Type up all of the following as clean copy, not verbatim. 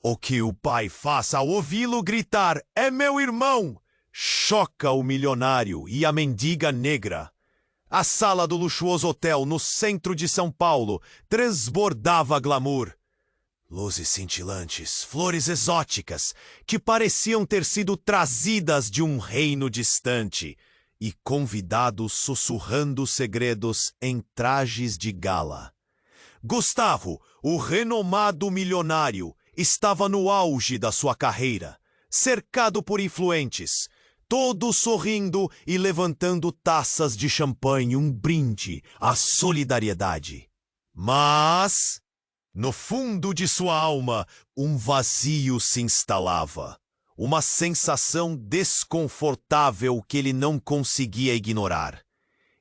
O que o pai faz ao ouvi-lo gritar, é meu irmão, choca o milionário e a mendiga negra. A sala do luxuoso hotel no centro de São Paulo transbordava glamour. Luzes cintilantes, flores exóticas, que pareciam ter sido trazidas de um reino distante, e convidados sussurrando segredos em trajes de gala. Gustavo, o renomado milionário, estava no auge da sua carreira, cercado por influentes, todos sorrindo e levantando taças de champanhe, um brinde à solidariedade. Mas, no fundo de sua alma, um vazio se instalava, uma sensação desconfortável que ele não conseguia ignorar.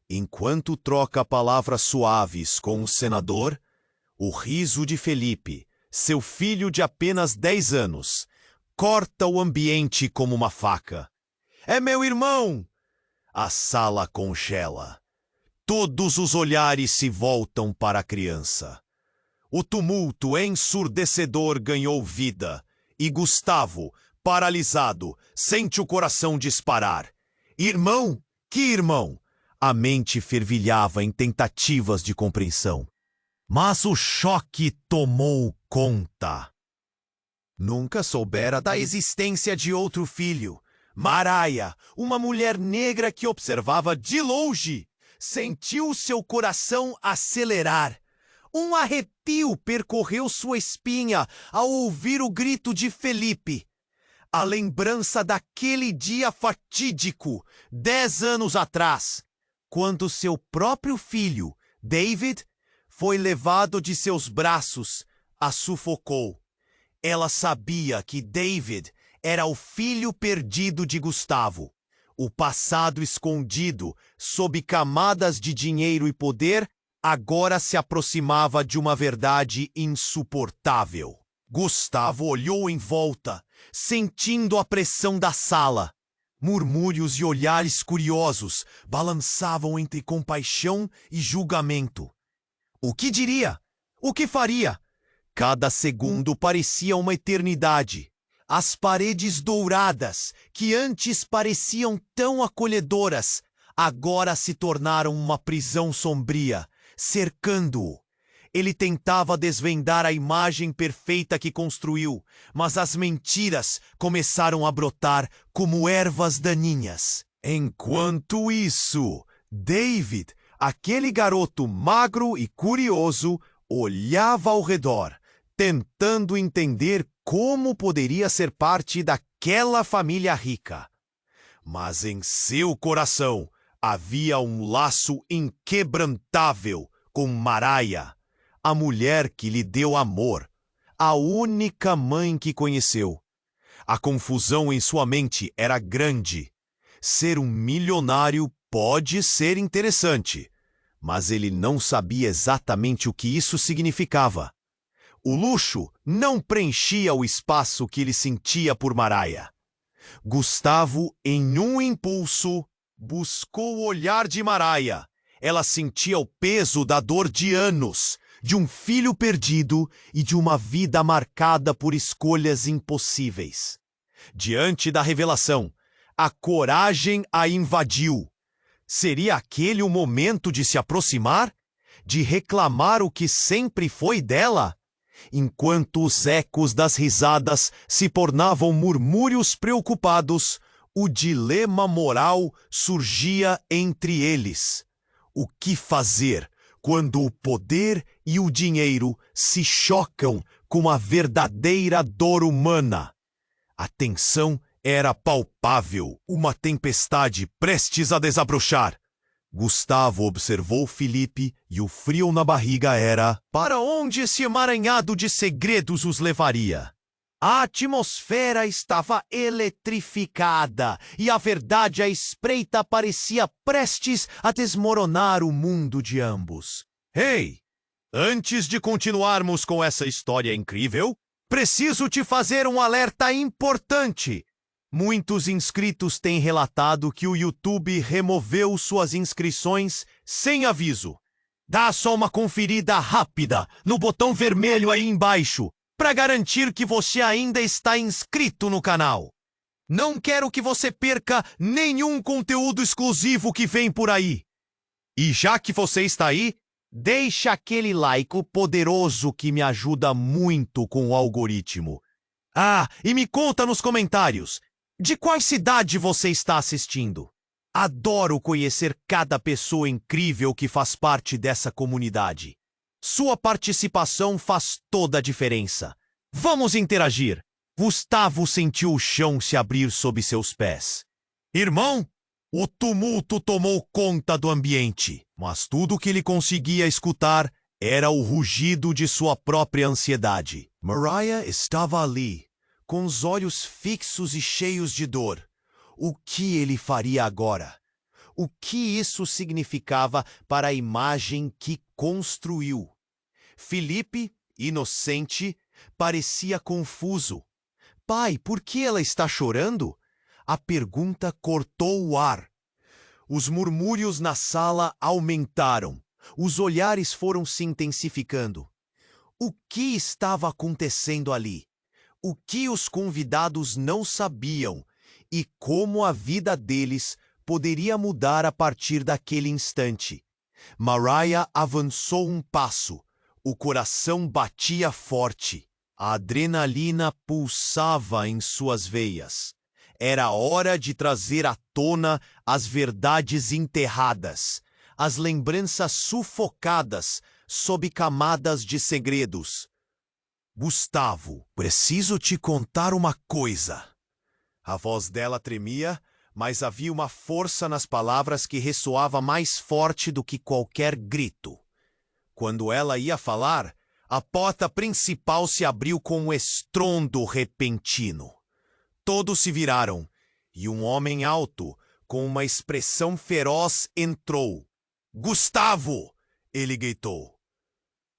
Enquanto troca palavras suaves com o senador, o riso de Felipe, seu filho de apenas 10 anos, corta o ambiente como uma faca. É meu irmão! A sala congela. Todos os olhares se voltam para a criança. O tumulto ensurdecedor ganhou vida, e Gustavo, paralisado, sente o coração disparar. Irmão? Que irmão? A mente fervilhava em tentativas de compreensão. Mas o choque tomou conta. Nunca soubera da existência de outro filho. Maraia, uma mulher negra que observava de longe, sentiu seu coração acelerar. Um arrepio percorreu sua espinha ao ouvir o grito de Felipe. A lembrança daquele dia fatídico, 10 anos atrás, quando seu próprio filho, David, foi levado de seus braços, a sufocou. Ela sabia que David era o filho perdido de Gustavo. O passado escondido, sob camadas de dinheiro e poder, agora se aproximava de uma verdade insuportável. Gustavo olhou em volta, sentindo a pressão da sala. Murmúrios e olhares curiosos balançavam entre compaixão e julgamento. O que diria? O que faria? Cada segundo parecia uma eternidade. As paredes douradas, que antes pareciam tão acolhedoras, agora se tornaram uma prisão sombria, cercando-o. Ele tentava desvendar a imagem perfeita que construiu, mas as mentiras começaram a brotar como ervas daninhas. Enquanto isso, David, aquele garoto magro e curioso, olhava ao redor, tentando entender como poderia ser parte daquela família rica. Mas em seu coração havia um laço inquebrantável com Maraia, a mulher que lhe deu amor, a única mãe que conheceu. A confusão em sua mente era grande. Ser um milionário pode ser interessante, mas ele não sabia exatamente o que isso significava. O luxo não preenchia o espaço que ele sentia por Maraia. Gustavo, em um impulso, buscou o olhar de Maraia. Ela sentia o peso da dor de anos, de um filho perdido e de uma vida marcada por escolhas impossíveis. Diante da revelação, a coragem a invadiu. Seria aquele o momento de se aproximar? De reclamar o que sempre foi dela? Enquanto os ecos das risadas se tornavam murmúrios preocupados, o dilema moral surgia entre eles. O que fazer quando o poder e o dinheiro se chocam com a verdadeira dor humana? A tensão era palpável, uma tempestade prestes a desabrochar. Gustavo observou Felipe e o frio na barriga era... Para onde esse emaranhado de segredos os levaria? A atmosfera estava eletrificada e a verdade à espreita parecia prestes a desmoronar o mundo de ambos. Ei! Antes de continuarmos com essa história incrível, preciso te fazer um alerta importante. Muitos inscritos têm relatado que o YouTube removeu suas inscrições sem aviso. Dá só uma conferida rápida no botão vermelho aí embaixo. para garantir que você ainda está inscrito no canal. Não quero que você perca nenhum conteúdo exclusivo que vem por aí. E já que você está aí, deixa aquele like poderoso que me ajuda muito com o algoritmo. Ah, e me conta nos comentários, de qual cidade você está assistindo? Adoro conhecer cada pessoa incrível que faz parte dessa comunidade. Sua participação faz toda a diferença. Vamos interagir. Gustavo sentiu o chão se abrir sob seus pés. Irmão, o tumulto tomou conta do ambiente, mas tudo que ele conseguia escutar era o rugido de sua própria ansiedade. Mariah estava ali, com os olhos fixos e cheios de dor. O que ele faria agora? O que isso significava para a imagem que construiu? Felipe, inocente, parecia confuso. Pai, por que ela está chorando? A pergunta cortou o ar. Os murmúrios na sala aumentaram. Os olhares foram se intensificando. O que estava acontecendo ali? O que os convidados não sabiam? E como a vida deles poderia mudar a partir daquele instante? Mariah avançou um passo. O coração batia forte. A adrenalina pulsava em suas veias. Era hora de trazer à tona as verdades enterradas, as lembranças sufocadas sob camadas de segredos. Gustavo, preciso te contar uma coisa. A voz dela tremia, mas havia uma força nas palavras que ressoava mais forte do que qualquer grito. Quando ela ia falar, a porta principal se abriu com um estrondo repentino. Todos se viraram, e um homem alto, com uma expressão feroz, entrou. Gustavo! Ele gritou.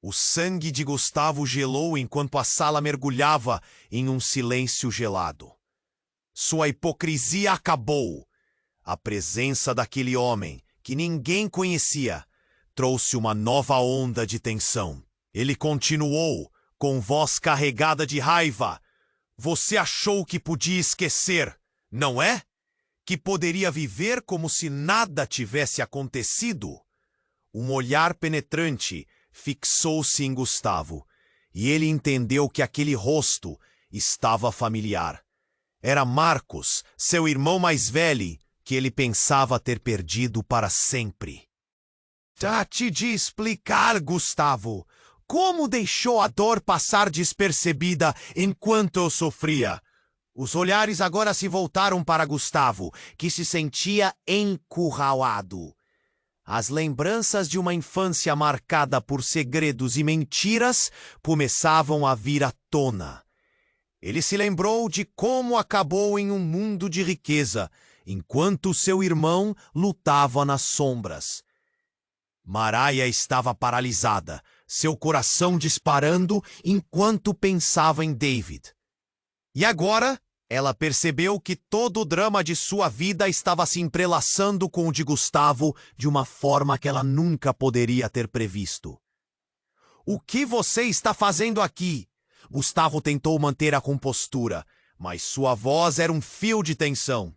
O sangue de Gustavo gelou enquanto a sala mergulhava em um silêncio gelado. Sua hipocrisia acabou. A presença daquele homem, que ninguém conhecia, trouxe uma nova onda de tensão. Ele continuou, com voz carregada de raiva. Você achou que podia esquecer, não é? Que poderia viver como se nada tivesse acontecido? Um olhar penetrante fixou-se em Gustavo, e ele entendeu que aquele rosto estava familiar. Era Marcos, seu irmão mais velho, que ele pensava ter perdido para sempre. Trate de explicar, Gustavo. Como deixou a dor passar despercebida enquanto eu sofria? Os olhares agora se voltaram para Gustavo, que se sentia encurralado. As lembranças de uma infância marcada por segredos e mentiras começavam a vir à tona. Ele se lembrou de como acabou em um mundo de riqueza, enquanto seu irmão lutava nas sombras. Mariah estava paralisada, seu coração disparando enquanto pensava em David. E agora, ela percebeu que todo o drama de sua vida estava se entrelaçando com o de Gustavo de uma forma que ela nunca poderia ter previsto. O que você está fazendo aqui? Gustavo tentou manter a compostura, mas sua voz era um fio de tensão.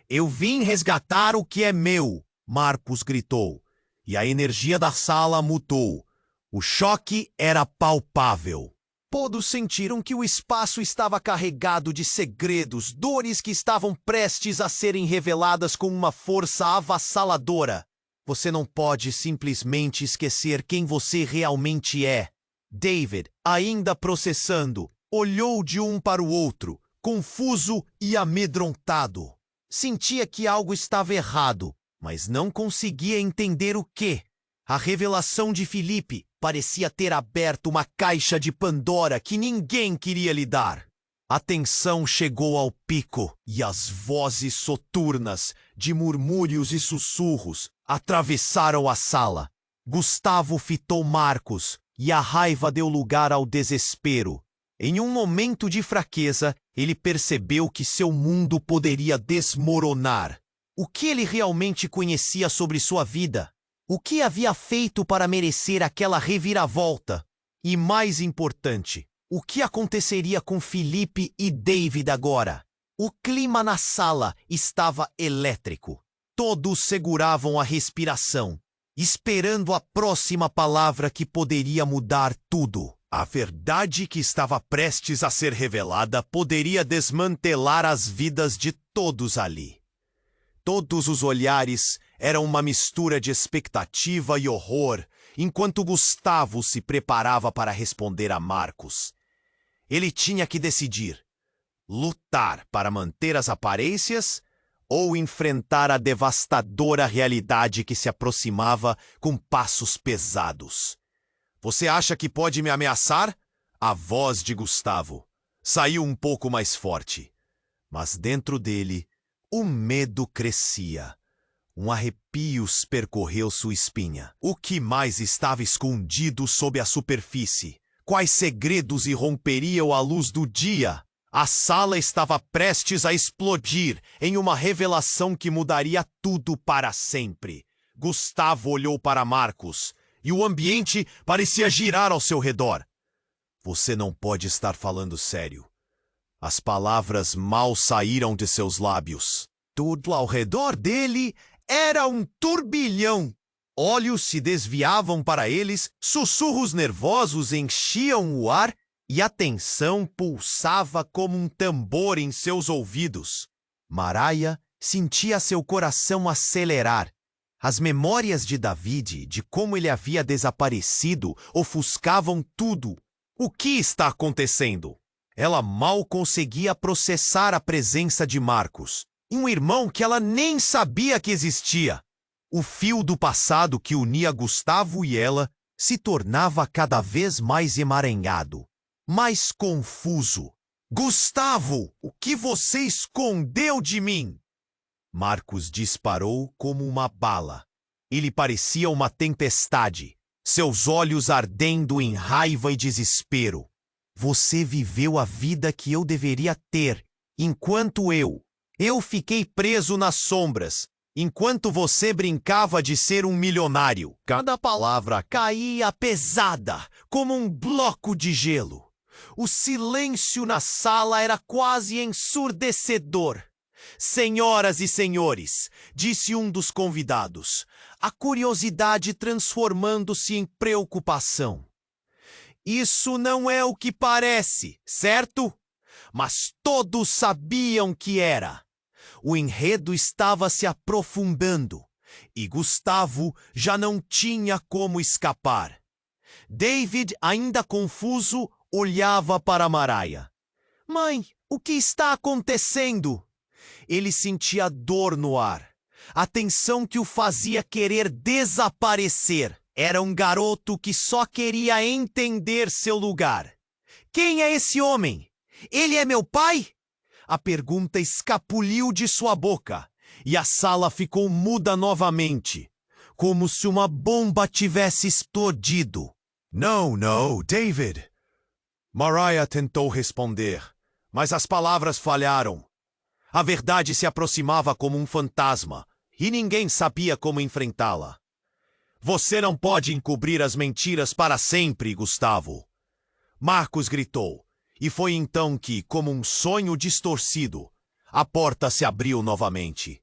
Eu vim resgatar o que é meu, Marcos gritou. E a energia da sala mudou. O choque era palpável. Todos sentiram que o espaço estava carregado de segredos, dores que estavam prestes a serem reveladas com uma força avassaladora. Você não pode simplesmente esquecer quem você realmente é. David, ainda processando, olhou de um para o outro, confuso e amedrontado. Sentia que algo estava errado, mas não conseguia entender o quê. A revelação de Felipe parecia ter aberto uma caixa de Pandora que ninguém queria lidar. A tensão chegou ao pico e as vozes soturnas de murmúrios e sussurros atravessaram a sala. Gustavo fitou Marcos e a raiva deu lugar ao desespero. Em um momento de fraqueza, ele percebeu que seu mundo poderia desmoronar. O que ele realmente conhecia sobre sua vida? O que havia feito para merecer aquela reviravolta? E mais importante, O que aconteceria com Felipe e David agora? O clima na sala estava elétrico. Todos seguravam a respiração, esperando a próxima palavra que poderia mudar tudo. A verdade que estava prestes a ser revelada poderia desmantelar as vidas de todos ali. Todos os olhares eram uma mistura de expectativa e horror, enquanto Gustavo se preparava para responder a Marcos. Ele tinha que decidir: lutar para manter as aparências ou enfrentar a devastadora realidade que se aproximava com passos pesados. Você acha que pode me ameaçar? A voz de Gustavo saiu um pouco mais forte, mas dentro dele o medo crescia. Um arrepio percorreu sua espinha. O que mais estava escondido sob a superfície? Quais segredos irromperiam à luz do dia? A sala estava prestes a explodir em uma revelação que mudaria tudo para sempre. Gustavo olhou para Marcos e o ambiente parecia girar ao seu redor. Você não pode estar falando sério. As palavras mal saíram de seus lábios. Tudo ao redor dele era um turbilhão. Olhos se desviavam para eles, sussurros nervosos enchiam o ar e a tensão pulsava como um tambor em seus ouvidos. Maraia sentia seu coração acelerar. As memórias de David, de como ele havia desaparecido, ofuscavam tudo. O que está acontecendo? Ela mal conseguia processar a presença de Marcos, um irmão que ela nem sabia que existia. O fio do passado que unia Gustavo e ela se tornava cada vez mais emaranhado, mais confuso. Gustavo, o que você escondeu de mim? Marcos disparou como uma bala. Ele parecia uma tempestade, seus olhos ardendo em raiva e desespero. Você viveu a vida que eu deveria ter, enquanto eu fiquei preso nas sombras, enquanto você brincava de ser um milionário. Cada palavra caía pesada, como um bloco de gelo. O silêncio na sala era quase ensurdecedor. Senhoras e senhores, disse um dos convidados, a curiosidade transformando-se em preocupação. Isso não é o que parece, certo? Mas todos sabiam que era. O enredo estava se aprofundando e Gustavo já não tinha como escapar. David, ainda confuso, olhava para Maraia. Mãe, o que está acontecendo? Ele sentia dor no ar, a tensão que o fazia querer desaparecer. Era um garoto que só queria entender seu lugar. Quem é esse homem? Ele é meu pai? A pergunta escapuliu de sua boca e a sala ficou muda novamente, como se uma bomba tivesse explodido. Não, David. Maraia tentou responder, mas as palavras falharam. A verdade se aproximava como um fantasma e ninguém sabia como enfrentá-la. Você não pode encobrir as mentiras para sempre, Gustavo. Marcos gritou. E foi então que, como um sonho distorcido, a porta se abriu novamente.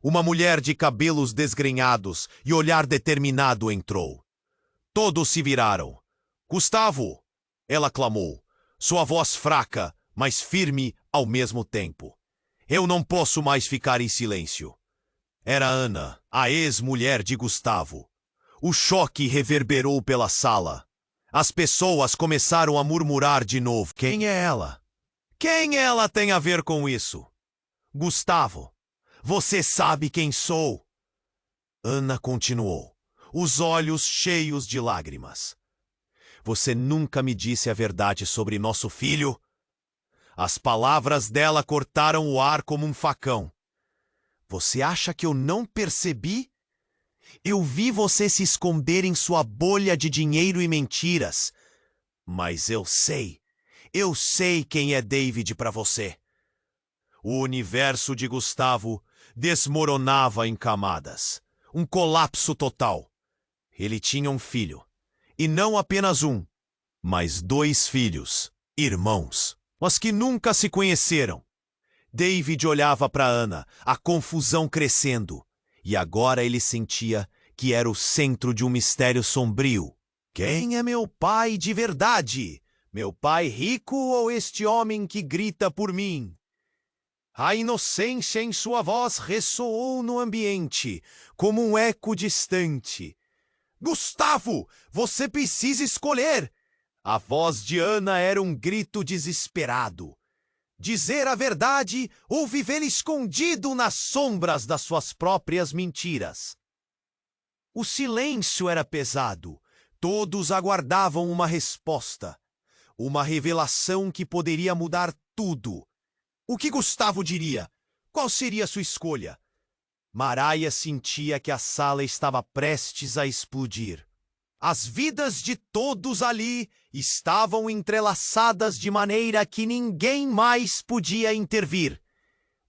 Uma mulher de cabelos desgrenhados e olhar determinado entrou. Todos se viraram. Gustavo! Ela clamou, sua voz fraca, mas firme ao mesmo tempo. Eu não posso mais ficar em silêncio. Era Ana, a ex-mulher de Gustavo. O choque reverberou pela sala. As pessoas começaram a murmurar de novo. Quem é ela? Quem ela tem a ver com isso? Gustavo, você sabe quem sou. Ana continuou, os olhos cheios de lágrimas. Você nunca me disse a verdade sobre nosso filho? As palavras dela cortaram o ar como um facão. Você acha que eu não percebi? Eu vi você se esconder em sua bolha de dinheiro e mentiras. Mas eu sei quem é David para você. O universo de Gustavo desmoronava em camadas. Um colapso total. Ele tinha um filho. E não apenas um, mas 2 filhos. Irmãos, mas que nunca se conheceram. David olhava para Ana, a confusão crescendo, e agora ele sentia que era o centro de um mistério sombrio. Quem é meu pai de verdade? Meu pai rico ou este homem que grita por mim? A inocência em sua voz ressoou no ambiente, como um eco distante. Gustavo, você precisa escolher! A voz de Ana era um grito desesperado. Dizer a verdade ou viver escondido nas sombras das suas próprias mentiras. O silêncio era pesado. Todos aguardavam uma resposta. Uma revelação que poderia mudar tudo. O que Gustavo diria? Qual seria sua escolha? Maraia sentia que a sala estava prestes a explodir. As vidas de todos ali estavam entrelaçadas de maneira que ninguém mais podia intervir.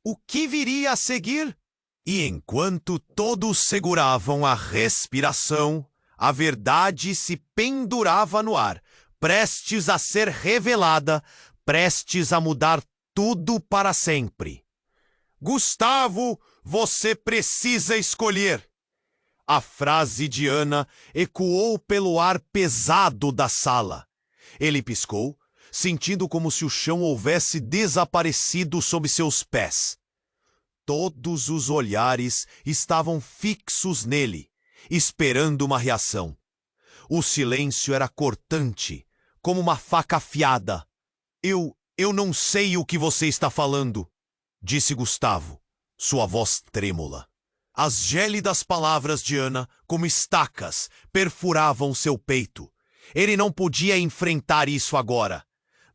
O que viria a seguir? E enquanto todos seguravam a respiração, a verdade se pendurava no ar, prestes a ser revelada, prestes a mudar tudo para sempre. Gustavo, você precisa escolher. A frase de Ana ecoou pelo ar pesado da sala. Ele piscou, sentindo como se o chão houvesse desaparecido sob seus pés. Todos os olhares estavam fixos nele, esperando uma reação. O silêncio era cortante, como uma faca afiada. Eu não sei o que você está falando, disse Gustavo, sua voz trêmula. As gélidas palavras de Ana, como estacas, perfuravam seu peito. Ele não podia enfrentar isso agora.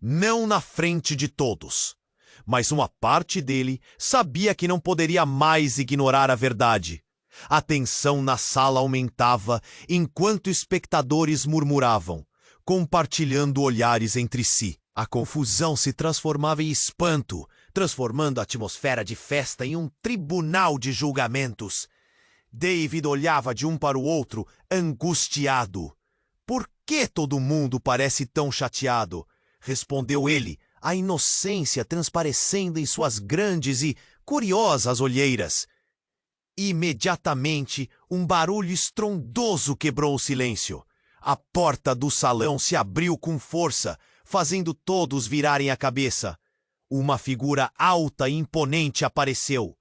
Não na frente de todos. Mas uma parte dele sabia que não poderia mais ignorar a verdade. A tensão na sala aumentava enquanto espectadores murmuravam, compartilhando olhares entre si. A confusão se transformava em espanto, transformando a atmosfera de festa em um tribunal de julgamentos. David olhava de um para o outro, angustiado. Por que todo mundo parece tão chateado? Respondeu ele, a inocência transparecendo em suas grandes e curiosas olheiras. Imediatamente, um barulho estrondoso quebrou o silêncio. A porta do salão se abriu com força, fazendo todos virarem a cabeça. Uma figura alta e imponente apareceu.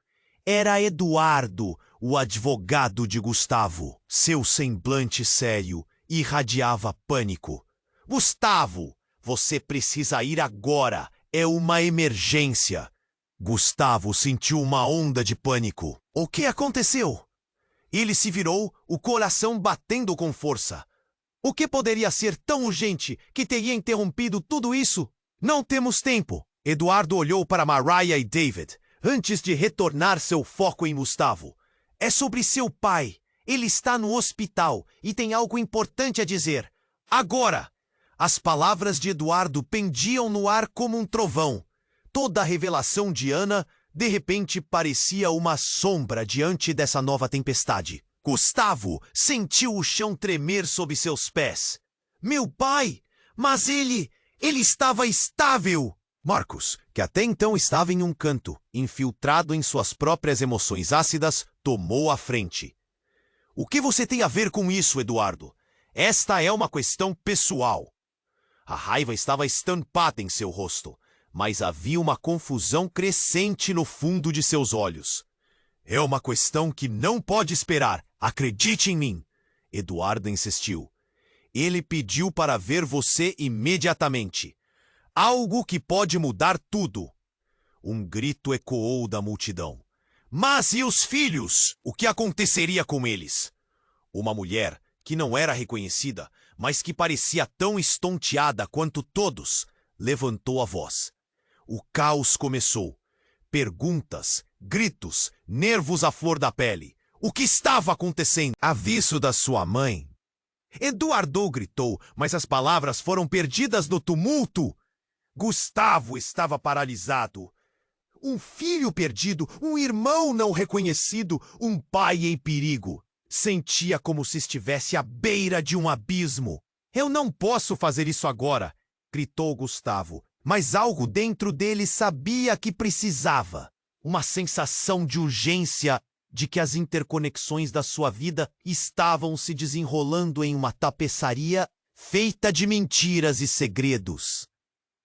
Era Eduardo, o advogado de Gustavo. Seu semblante sério irradiava pânico. Gustavo, você precisa ir agora. É uma emergência. Gustavo sentiu uma onda de pânico. O que aconteceu? Ele se virou, o coração batendo com força. O que poderia ser tão urgente que teria interrompido tudo isso? Não temos tempo. Eduardo olhou para Mariah e David, antes de retornar seu foco em Gustavo. É sobre seu pai. Ele está no hospital e tem algo importante a dizer. Agora! As palavras de Eduardo pendiam no ar como um trovão. Toda a revelação de Ana, de repente, parecia uma sombra diante dessa nova tempestade. Gustavo sentiu o chão tremer sob seus pés. Meu pai! Mas ele estava estável! Marcos, que até então estava em um canto, infiltrado em suas próprias emoções ácidas, tomou a frente. O que você tem a ver com isso, Eduardo? Esta é uma questão pessoal. A raiva estava estampada em seu rosto, mas havia uma confusão crescente no fundo de seus olhos. É uma questão que não pode esperar. Acredite em mim. Eduardo insistiu. Ele pediu para ver você imediatamente. Algo que pode mudar tudo. Um grito ecoou da multidão. Mas e os filhos? O que aconteceria com eles? Uma mulher, que não era reconhecida, mas que parecia tão estonteada quanto todos, levantou a voz. O caos começou. Perguntas, gritos, nervos à flor da pele. O que estava acontecendo? Aviso da sua mãe. Eduardo gritou, mas as palavras foram perdidas no tumulto. Gustavo estava paralisado. Um filho perdido, um irmão não reconhecido, um pai em perigo. Sentia como se estivesse à beira de um abismo. Eu não posso fazer isso agora. gritou Gustavo, mas algo dentro dele sabia que precisava. Uma sensação de urgência de que as interconexões da sua vida estavam se desenrolando em uma tapeçaria feita de mentiras e segredos.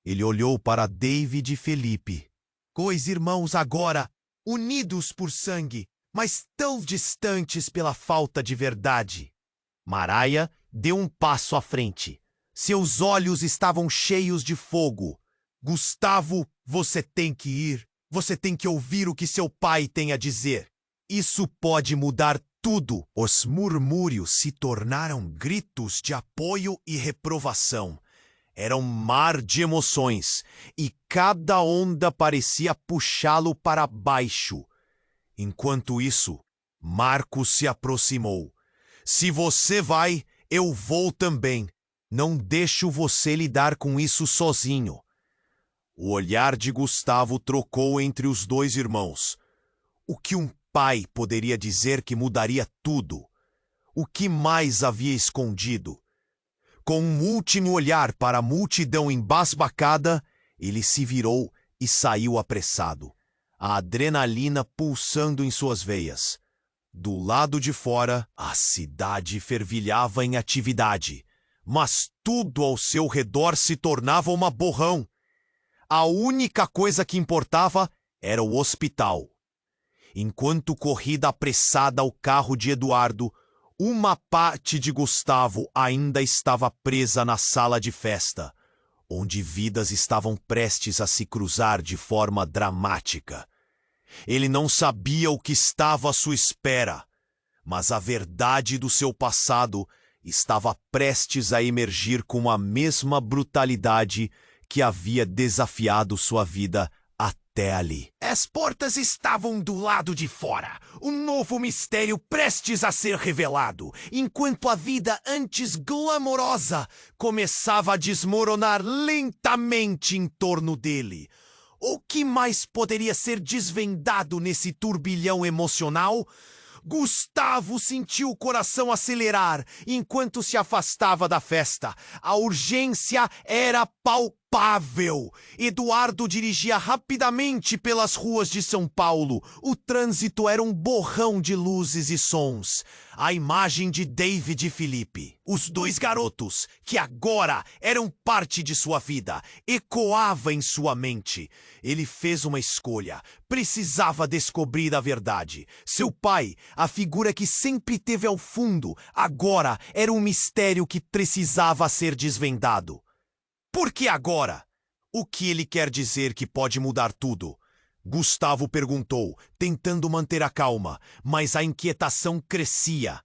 Ele olhou para David e Felipe. Dois irmãos agora, unidos por sangue, mas tão distantes pela falta de verdade. Maraia deu um passo à frente. Seus olhos estavam cheios de fogo. Gustavo, você tem que ir. Você tem que ouvir o que seu pai tem a dizer. Isso pode mudar tudo. Os murmúrios se tornaram gritos de apoio e reprovação. Era um mar de emoções, e cada onda parecia puxá-lo para baixo. Enquanto isso, Marcos se aproximou. Se você vai, eu vou também. Não deixo você lidar com isso sozinho. O olhar de Gustavo trocou entre os dois irmãos. O que um pai poderia dizer que mudaria tudo? O que mais havia escondido? Com um último olhar para a multidão embasbacada, ele se virou e saiu apressado, a adrenalina pulsando em suas veias. Do lado de fora, a cidade fervilhava em atividade, mas tudo ao seu redor se tornava uma borrão. A única coisa que importava era o hospital. Enquanto corrida apressada ao carro de Eduardo, uma parte de Gustavo ainda estava presa na sala de festa, onde vidas estavam prestes a se cruzar de forma dramática. Ele não sabia o que estava à sua espera, mas a verdade do seu passado estava prestes a emergir com a mesma brutalidade que havia desafiado sua vida até ali. As portas estavam do lado de fora, um novo mistério prestes a ser revelado, enquanto a vida antes glamourosa começava a desmoronar lentamente em torno dele. O que mais poderia ser desvendado nesse turbilhão emocional? Gustavo sentiu o coração acelerar enquanto se afastava da festa. A urgência era palpável. Eduardo dirigia rapidamente pelas ruas de São Paulo. O trânsito era um borrão de luzes e sons. A imagem de David e Felipe, os dois garotos, que agora eram parte de sua vida, ecoava em sua mente. Ele fez uma escolha. Precisava descobrir a verdade. Seu pai, a figura que sempre teve ao fundo, agora era um mistério que precisava ser desvendado. Por que agora? O que ele quer dizer que pode mudar tudo? Gustavo perguntou, tentando manter a calma, mas a inquietação crescia.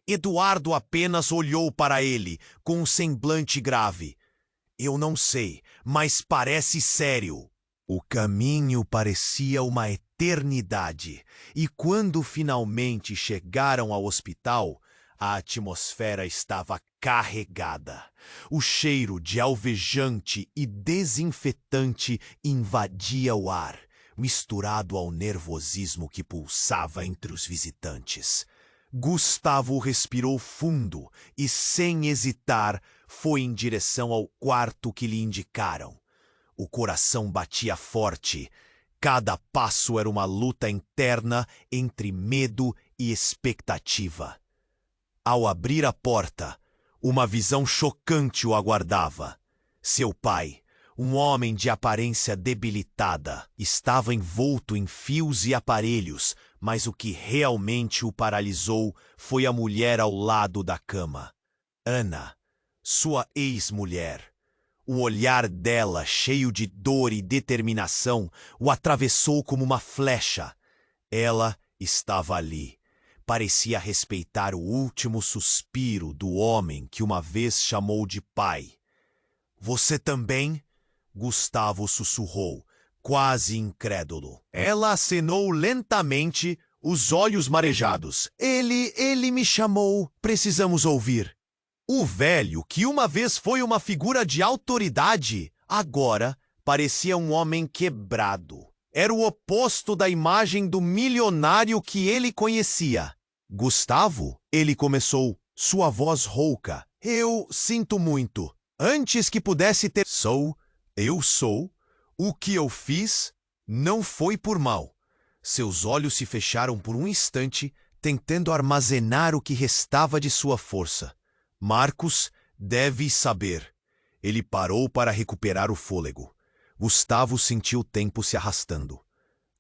Eduardo apenas olhou para ele, com um semblante grave. Eu não sei, mas parece sério. O caminho parecia uma eternidade, e quando finalmente chegaram ao hospital, a atmosfera estava carregada. O cheiro de alvejante e desinfetante invadia o ar, misturado ao nervosismo que pulsava entre os visitantes. Gustavo respirou fundo e, sem hesitar, foi em direção ao quarto que lhe indicaram. O coração batia forte. Cada passo era uma luta interna entre medo e expectativa. Ao abrir a porta, uma visão chocante o aguardava. Seu pai, um homem de aparência debilitada, estava envolto em fios e aparelhos, mas o que realmente o paralisou foi a mulher ao lado da cama. Ana, sua ex-mulher. O olhar dela, cheio de dor e determinação, o atravessou como uma flecha. Ela estava ali. Parecia respeitar o último suspiro do homem que uma vez chamou de pai. Você também? Gustavo sussurrou, quase incrédulo. Ela acenou lentamente, os olhos marejados. Ele me chamou. Precisamos ouvir. O velho, que uma vez foi uma figura de autoridade, agora parecia um homem quebrado. Era o oposto da imagem do milionário que ele conhecia. Gustavo, ele começou, sua voz rouca. Eu sinto muito. Antes que pudesse ter... Eu sou. O que eu fiz não foi por mal. Seus olhos se fecharam por um instante, tentando armazenar o que restava de sua força. Marcos deve saber. Ele parou para recuperar o fôlego. Gustavo sentiu o tempo se arrastando.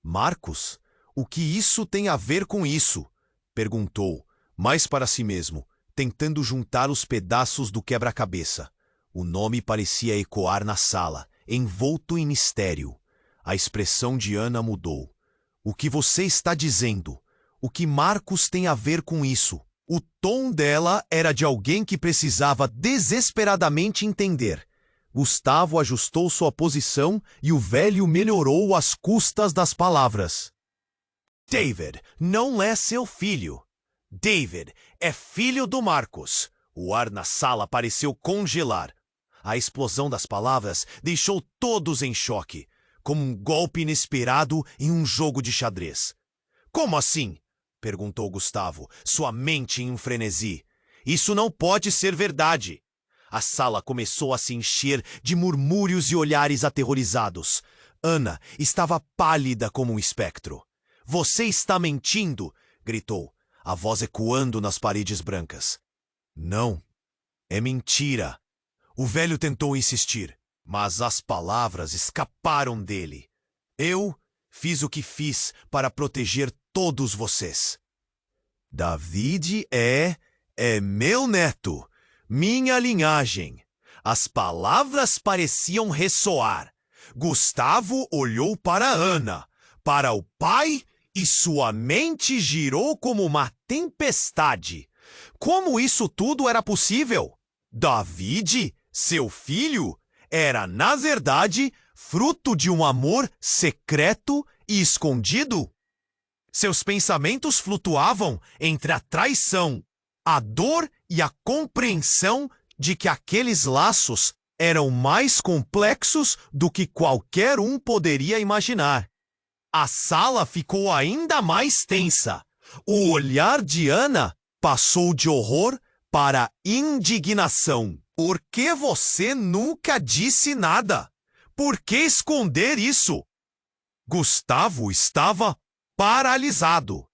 Marcos, o que isso tem a ver com isso? Perguntou, mais para si mesmo, tentando juntar os pedaços do quebra-cabeça. O nome parecia ecoar na sala, envolto em mistério. A expressão de Ana mudou. O que você está dizendo? O que Marcos tem a ver com isso? O tom dela era de alguém que precisava desesperadamente entender. Gustavo ajustou sua posição e o velho melhorou às custas das palavras. David não é seu filho. David é filho do Marcos. O ar na sala pareceu congelar. A explosão das palavras deixou todos em choque, como um golpe inesperado em um jogo de xadrez. Como assim? Perguntou Gustavo, sua mente em um frenesi. Isso não pode ser verdade. A sala começou a se encher de murmúrios e olhares aterrorizados. Ana estava pálida como um espectro. Você está mentindo! Gritou, a voz ecoando nas paredes brancas. Não, é mentira. O velho tentou insistir, mas as palavras escaparam dele. Eu fiz o que fiz para proteger todos vocês. David é meu neto, minha linhagem. As palavras pareciam ressoar. Gustavo olhou para Ana, para o pai, e sua mente girou como uma tempestade. Como isso tudo era possível? David, seu filho, era, na verdade, fruto de um amor secreto e escondido? Seus pensamentos flutuavam entre a traição, a dor e a compreensão de que aqueles laços eram mais complexos do que qualquer um poderia imaginar. A sala ficou ainda mais tensa. O olhar de Ana passou de horror para indignação. Por que você nunca disse nada? Por que esconder isso? Gustavo estava paralisado.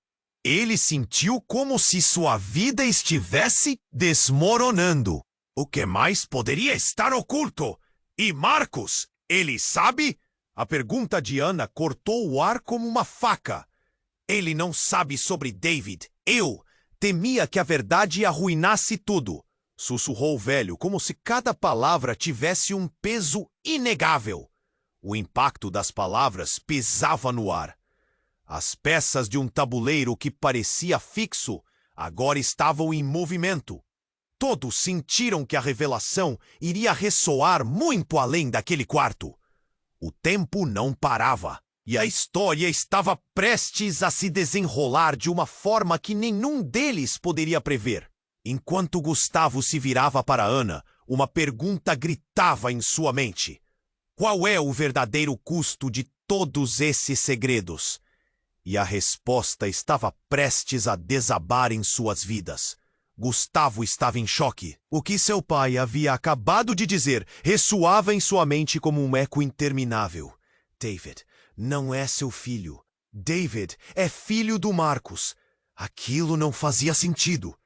Ele sentiu como se sua vida estivesse desmoronando. O que mais poderia estar oculto? E Marcos, ele sabe? A pergunta de Ana cortou o ar como uma faca. Ele não sabe sobre David. Eu temia que a verdade arruinasse tudo. Sussurrou o velho, como se cada palavra tivesse um peso inegável. O impacto das palavras pesava no ar. As peças de um tabuleiro que parecia fixo agora estavam em movimento. Todos sentiram que a revelação iria ressoar muito além daquele quarto. O tempo não parava, e a história estava prestes a se desenrolar de uma forma que nenhum deles poderia prever. Enquanto Gustavo se virava para Ana, uma pergunta gritava em sua mente. Qual é o verdadeiro custo de todos esses segredos? E a resposta estava prestes a desabar em suas vidas. Gustavo estava em choque. O que seu pai havia acabado de dizer ressoava em sua mente como um eco interminável. David não é seu filho. David é filho do Marcos. Aquilo não fazia sentido.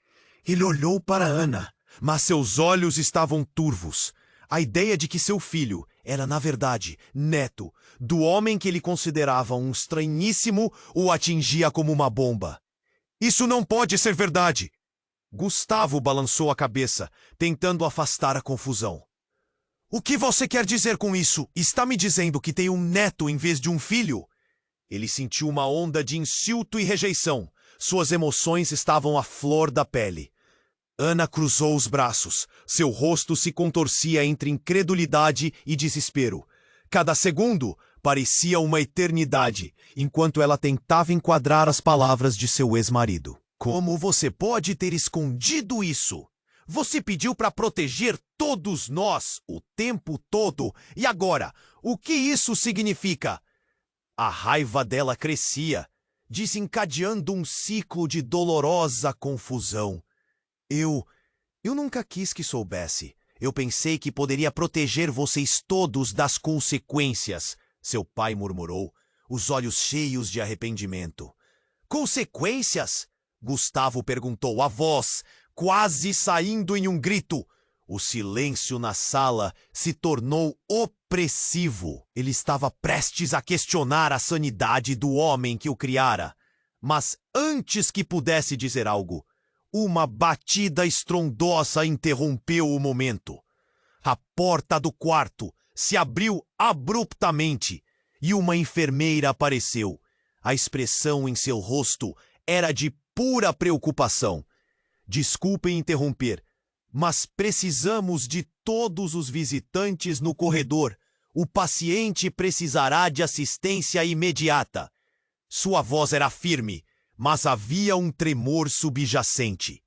Ele olhou para Ana, mas seus olhos estavam turvos. A ideia de que seu filho era, na verdade, neto do homem que ele considerava um estranhíssimo o atingia como uma bomba. Isso não pode ser verdade! Gustavo balançou a cabeça, tentando afastar a confusão. O que você quer dizer com isso? Está me dizendo que tem um neto em vez de um filho? Ele sentiu uma onda de insulto e rejeição. Suas emoções estavam à flor da pele. Ana cruzou os braços. Seu rosto se contorcia entre incredulidade e desespero. Cada segundo parecia uma eternidade, enquanto ela tentava enquadrar as palavras de seu ex-marido. Como você pode ter escondido isso? Você pediu para proteger todos nós o tempo todo. E agora, o que isso significa? A raiva dela crescia, desencadeando um ciclo de dolorosa confusão. Eu nunca quis que soubesse. Eu pensei que poderia proteger vocês todos das consequências, seu pai murmurou, os olhos cheios de arrependimento. Consequências? Gustavo perguntou, a voz quase saindo em um grito. O silêncio na sala se tornou opressivo. Ele estava prestes a questionar a sanidade do homem que o criara. Mas antes que pudesse dizer algo, uma batida estrondosa interrompeu o momento. A porta do quarto se abriu abruptamente e uma enfermeira apareceu. A expressão em seu rosto era de pura preocupação. Desculpe interromper, mas precisamos de todos os visitantes no corredor. O paciente precisará de assistência imediata. Sua voz era firme, mas havia um tremor subjacente.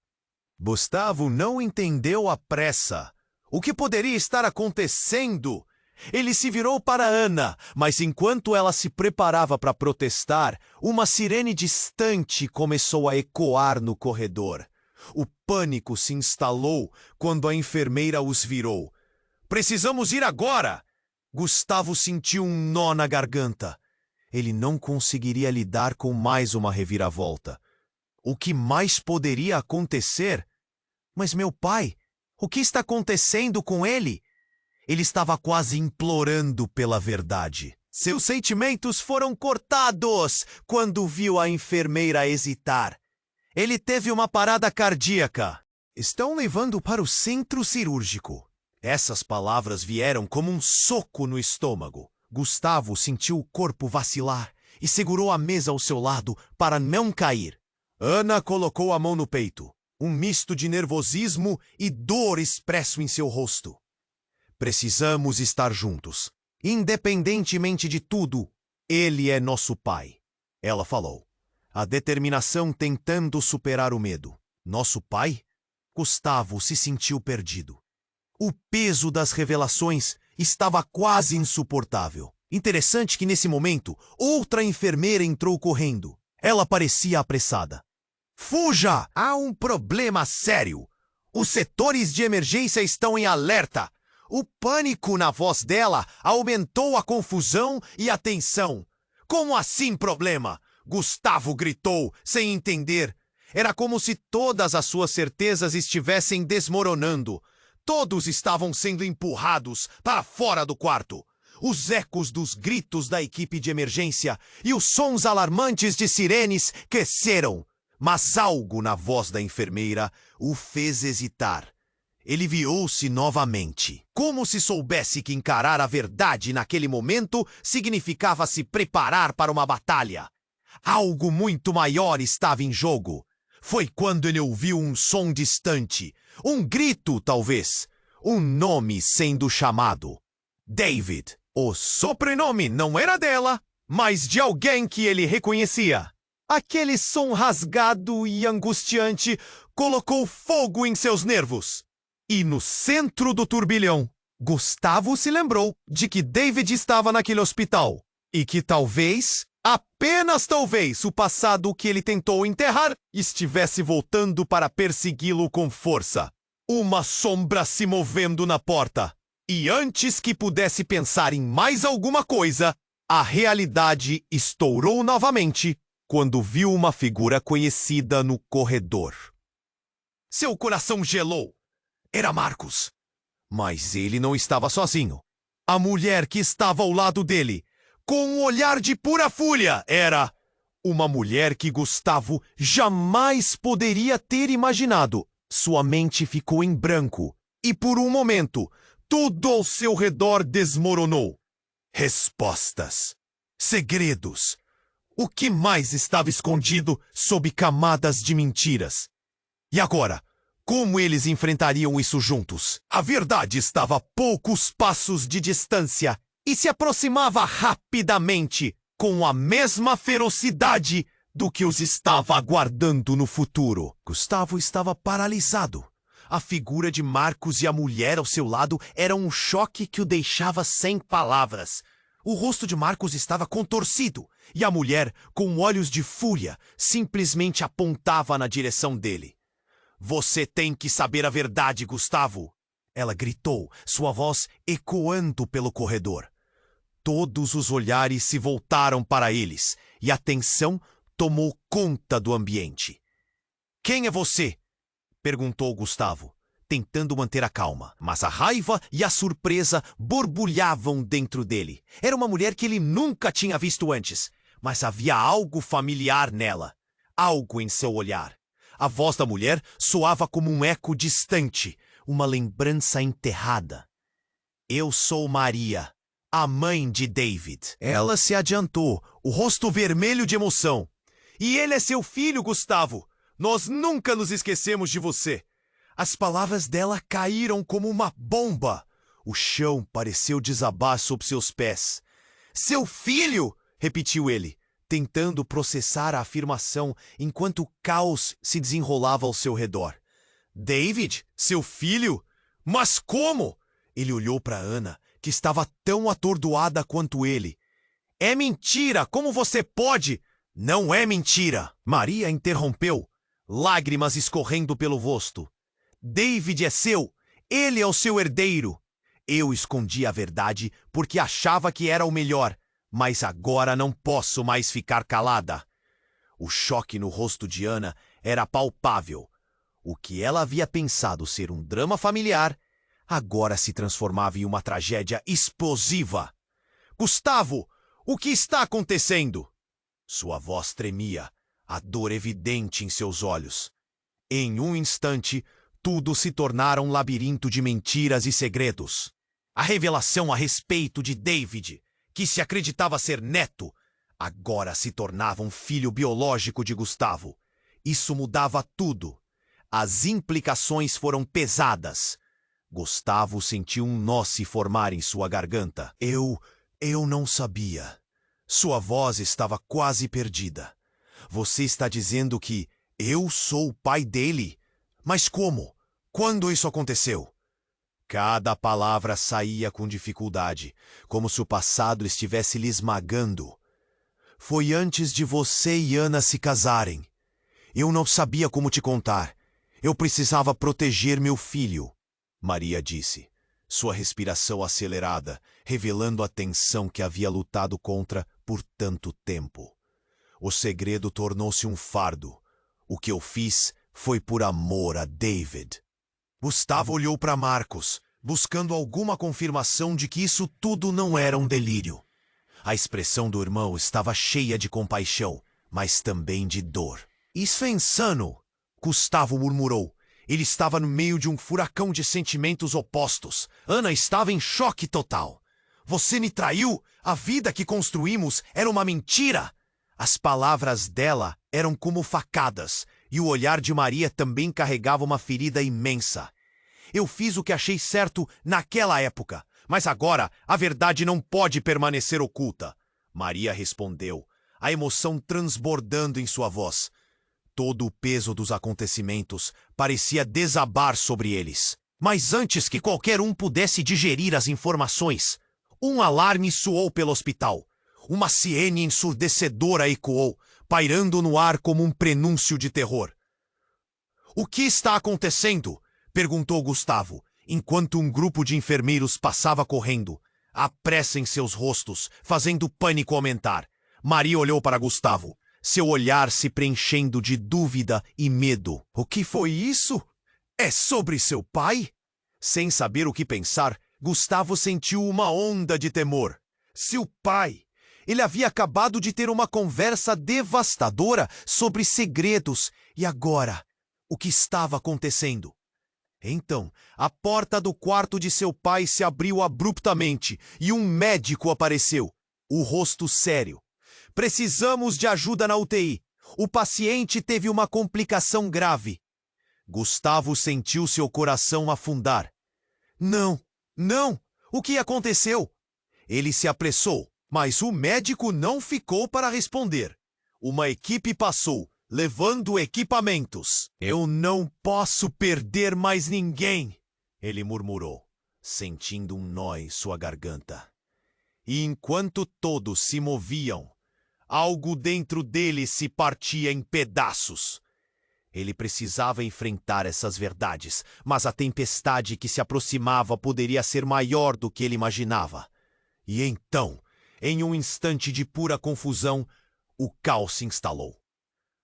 Gustavo não entendeu a pressa. O que poderia estar acontecendo? Ele se virou para Ana, mas enquanto ela se preparava para protestar, uma sirene distante começou a ecoar no corredor. O pânico se instalou quando a enfermeira os virou. Precisamos ir agora! Gustavo sentiu um nó na garganta. Ele não conseguiria lidar com mais uma reviravolta. O que mais poderia acontecer? Mas meu pai, o que está acontecendo com ele? Ele estava quase implorando pela verdade. Seus sentimentos foram cortados quando viu a enfermeira hesitar. Ele teve uma parada cardíaca. Estão levando para o centro cirúrgico. Essas palavras vieram como um soco no estômago. Gustavo sentiu o corpo vacilar e segurou a mesa ao seu lado para não cair. Ana colocou a mão no peito, um misto de nervosismo e dor expresso em seu rosto. Precisamos estar juntos. Independentemente de tudo, ele é nosso pai, ela falou. A determinação tentando superar o medo. Nosso pai? Gustavo se sentiu perdido. O peso das revelações estava quase insuportável. Interessante que nesse momento, outra enfermeira entrou correndo. Ela parecia apressada. Fuja! Há um problema sério. Os setores de emergência estão em alerta. O pânico na voz dela aumentou a confusão e a tensão. Como assim problema? Gustavo gritou, sem entender. Era como se todas as suas certezas estivessem desmoronando. Todos estavam sendo empurrados para fora do quarto. Os ecos dos gritos da equipe de emergência e os sons alarmantes de sirenes cresceram. Mas algo na voz da enfermeira o fez hesitar. Ele virou-se novamente, como se soubesse que encarar a verdade naquele momento significava se preparar para uma batalha. Algo muito maior estava em jogo. Foi quando ele ouviu um som distante, um grito, talvez, um nome sendo chamado. David. O sobrenome não era dela, mas de alguém que ele reconhecia. Aquele som rasgado e angustiante colocou fogo em seus nervos. E no centro do turbilhão, Gustavo se lembrou de que David estava naquele hospital e que talvez, apenas talvez, o passado que ele tentou enterrar estivesse voltando para persegui-lo com força. Uma sombra se movendo na porta. E antes que pudesse pensar em mais alguma coisa, a realidade estourou novamente quando viu uma figura conhecida no corredor. Seu coração gelou. Era Marcos. Mas ele não estava sozinho. A mulher que estava ao lado dele, com um olhar de pura fúria, era uma mulher que Gustavo jamais poderia ter imaginado. Sua mente ficou em branco e, por um momento, tudo ao seu redor desmoronou. Respostas. Segredos. O que mais estava escondido sob camadas de mentiras? E agora? Como eles enfrentariam isso juntos? A verdade estava a poucos passos de distância e se aproximava rapidamente, com a mesma ferocidade do que os estava aguardando no futuro. Gustavo estava paralisado. A figura de Marcos e a mulher ao seu lado era um choque que o deixava sem palavras. O rosto de Marcos estava contorcido e a mulher, com olhos de fúria, simplesmente apontava na direção dele. Você tem que saber a verdade, Gustavo. Ela gritou, sua voz ecoando pelo corredor. Todos os olhares se voltaram para eles e a tensão tomou conta do ambiente. Quem é você? Perguntou Gustavo, tentando manter a calma, mas a raiva e a surpresa borbulhavam dentro dele. Era uma mulher que ele nunca tinha visto antes, mas havia algo familiar nela, algo em seu olhar. A voz da mulher soava como um eco distante, uma lembrança enterrada. Eu sou Maria, a mãe de David. Ela se adiantou, o rosto vermelho de emoção. E ele é seu filho, Gustavo. Nós nunca nos esquecemos de você. As palavras dela caíram como uma bomba. O chão pareceu desabar sob seus pés. Seu filho? Repetiu ele, tentando processar a afirmação enquanto o caos se desenrolava ao seu redor. David? Seu filho? Mas como? Ele olhou para Ana, que estava tão atordoada quanto ele. É mentira! Como você pode? Não é mentira! Maria interrompeu, lágrimas escorrendo pelo rosto. David é seu! Ele é o seu herdeiro! Eu escondi a verdade porque achava que era o melhor, mas agora não posso mais ficar calada. O choque no rosto de Ana era palpável. O que ela havia pensado ser um drama familiar, agora se transformava em uma tragédia explosiva. Gustavo, o que está acontecendo? Sua voz tremia, a dor evidente em seus olhos. Em um instante, tudo se tornara um labirinto de mentiras e segredos. A revelação a respeito de David, que se acreditava ser neto, agora se tornava um filho biológico de Gustavo. Isso mudava tudo. As implicações foram pesadas. Gustavo sentiu um nó se formar em sua garganta. Eu não sabia. Sua voz estava quase perdida. Você está dizendo que eu sou o pai dele? Mas como? Quando isso aconteceu? Cada palavra saía com dificuldade, como se o passado estivesse lhe esmagando. Foi antes de você e Ana se casarem. Eu não sabia como te contar. Eu precisava proteger meu filho, Maria disse, sua respiração acelerada, revelando a tensão que havia lutado contra por tanto tempo. O segredo tornou-se um fardo. O que eu fiz foi por amor a David. Gustavo olhou para Marcos, buscando alguma confirmação de que isso tudo não era um delírio. A expressão do irmão estava cheia de compaixão, mas também de dor. Isso é insano, Gustavo murmurou. Ele estava no meio de um furacão de sentimentos opostos. Ana estava em choque total. Você me traiu? A vida que construímos era uma mentira! As palavras dela eram como facadas, e o olhar de Maria também carregava uma ferida imensa. Eu fiz o que achei certo naquela época, mas agora a verdade não pode permanecer oculta. Maria respondeu, a emoção transbordando em sua voz. Todo o peso dos acontecimentos parecia desabar sobre eles. Mas antes que qualquer um pudesse digerir as informações, um alarme soou pelo hospital. Uma sirene ensurdecedora ecoou, pairando no ar como um prenúncio de terror. O que está acontecendo? Perguntou Gustavo, enquanto um grupo de enfermeiros passava correndo, a pressa em seus rostos, fazendo o pânico aumentar. Maria olhou para Gustavo, seu olhar se preenchendo de dúvida e medo. O que foi isso? É sobre seu pai? Sem saber o que pensar, Gustavo sentiu uma onda de temor. Seu pai! Ele havia acabado de ter uma conversa devastadora sobre segredos. E agora? O que estava acontecendo? Então, a porta do quarto de seu pai se abriu abruptamente e um médico apareceu, o rosto sério. Precisamos de ajuda na UTI. O paciente teve uma complicação grave. Gustavo sentiu seu coração afundar. Não, não! O que aconteceu? Ele se apressou, mas o médico não ficou para responder. Uma equipe passou, levando equipamentos. Eu não posso perder mais ninguém, ele murmurou, sentindo um nó em sua garganta. E enquanto todos se moviam, algo dentro dele se partia em pedaços. Ele precisava enfrentar essas verdades, mas a tempestade que se aproximava poderia ser maior do que ele imaginava. E então, em um instante de pura confusão, o caos se instalou.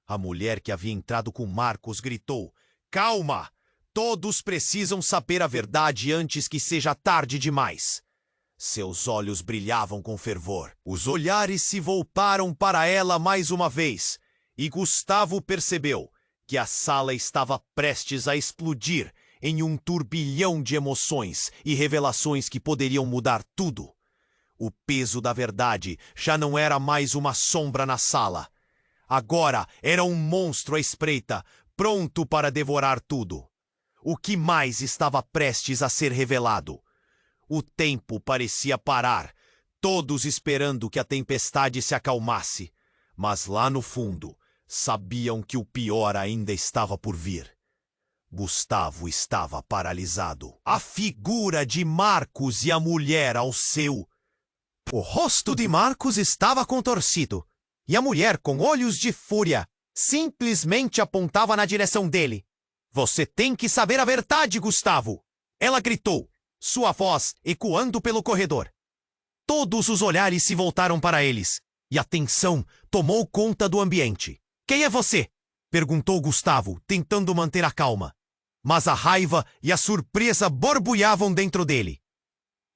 A mulher que havia entrado com Marcos gritou: "Calma! Todos precisam saber a verdade antes que seja tarde demais." Seus olhos brilhavam com fervor. Os olhares se voltaram para ela mais uma vez, e Gustavo percebeu que a sala estava prestes a explodir em um turbilhão de emoções e revelações que poderiam mudar tudo. O peso da verdade já não era mais uma sombra na sala. Agora era um monstro à espreita, pronto para devorar tudo. O que mais estava prestes a ser revelado? O tempo parecia parar, todos esperando que a tempestade se acalmasse. Mas lá no fundo, sabiam que o pior ainda estava por vir. Gustavo estava paralisado. A figura de Marcos e a mulher ao seu. O rosto de Marcos estava contorcido, e a mulher, com olhos de fúria, simplesmente apontava na direção dele. "Você tem que saber a verdade, Gustavo!" Ela gritou, sua voz ecoando pelo corredor. Todos os olhares se voltaram para eles, e a tensão tomou conta do ambiente. "Quem é você?" perguntou Gustavo, tentando manter a calma. Mas a raiva e a surpresa borbulhavam dentro dele.